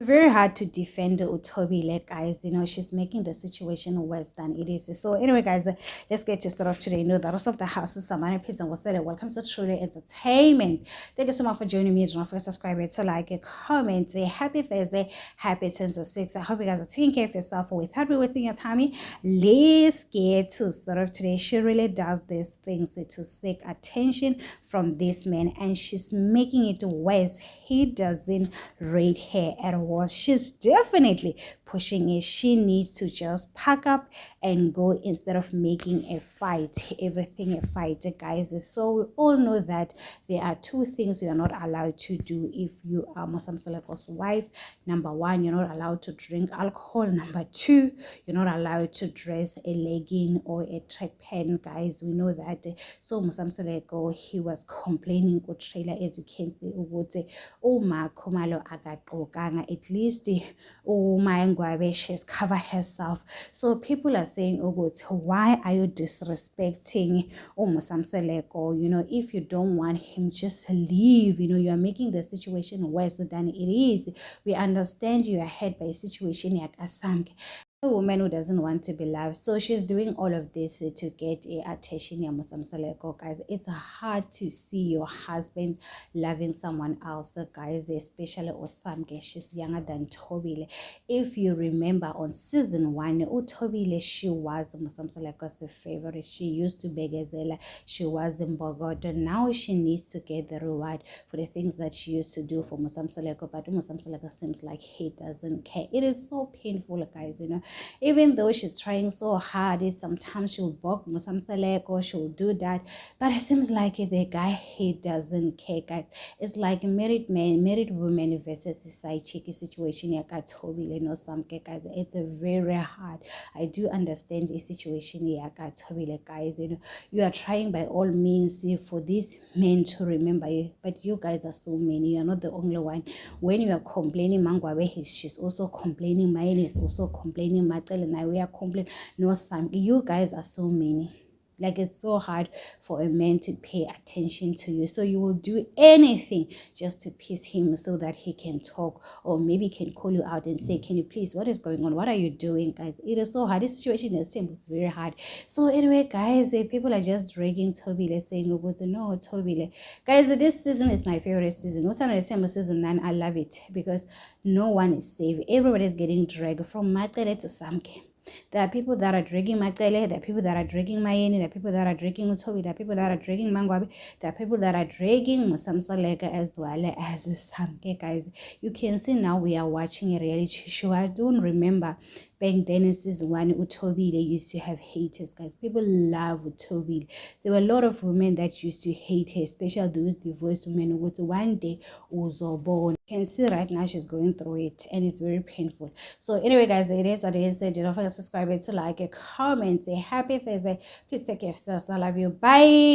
very hard to defend Utobile, guys. She's making the situation worse than it is. So anyway, guys, let's get to start off today. The rest of the house is Samana Peace and was welcome to Truly Entertainment. Thank you so much for joining me. Don't forget to subscribe, to like, a comment, say happy Thursday, happy 10/6. I hope you guys are taking care of yourself. Without wasting your time, let's get to start off today. She really does these things to seek attention from this man, and she's making it worse. He doesn't rate her at all. She's definitely pushing it. She needs to just pack up and go instead of making a fight, everything a fight, guys. So we all know that there are two things you are not allowed to do if you are Musam Seleko's wife. Number one, you're not allowed to drink alcohol. Number two, you're not allowed to dress a legging or a track pant, guys. We know that. So Musam Seleko, he was complaining with trailer, as you can see, would say, oh my Kumalo agaqokanga, at least oh my Ngwabe, she's covered herself. So people are saying, oh good, why are you disrespecting Musam Seleko? If you don't want him, just leave. You are making the situation worse than it is. We understand you are hurt by a situation like Asamke, a woman who doesn't want to be loved. So she's doing all of this to get a attention. Musam Seleko, guys, it's hard to see your husband loving someone else, guys, especially Osamke. She's younger than Tobile. If you remember on season 1, Tobile, she was Musam Seleko's favorite. She used to beg Ezela. She was in Bogota. Now she needs to get the reward for the things that she used to do for Musam Seleko, but Musam Seleko seems like he doesn't care. It is so painful, guys. Even though she's trying so hard, sometimes she'll balk Musam Seleko, she'll do that, but it seems like the guy, he doesn't care, guys. It's like married man, married woman versus a side chick situation. Guys, it's a very hard. I do understand the situation here, guys. You are trying by all means for these men to remember you, but you guys are so many. You are not the only one. When you are complaining, Mangwabe, she's also complaining. Mine is also complaining. Matel and we are complaining. No, Sam, you guys are so many. Like, it's so hard for a man to pay attention to you. So you will do anything just to please him so that he can talk, or maybe can call you out and say, can you please, what is going on? What are you doing, guys? It is so hard. This situation is simple. It's very hard. So anyway, guys, people are just dragging Tobile, saying, oh, no, Tobile. Guys, this season is my favorite season. What's on December season 9? I love it because no one is safe. Everybody is getting dragged from Matele to Samke. There are people that are dragging Matele, there are people that are dragging Mayeni, there are people that are dragging Utobi, there are people that are dragging Mangwabi, there are people that are dragging Musam Seleko as well as Samke, guys. You can see now we are watching a reality show. I don't remember back then in season 1, Utobi, they used to have haters, guys. People love Utobi. There were a lot of women that used to hate her, especially those divorced women who would one day also born. You can see right now she's going through it, and it's very painful. So anyway, guys, it is what it is. Don't forget to subscribe, to like, a comment, say happy Thursday. Please take care of yourselves. I love you. Bye.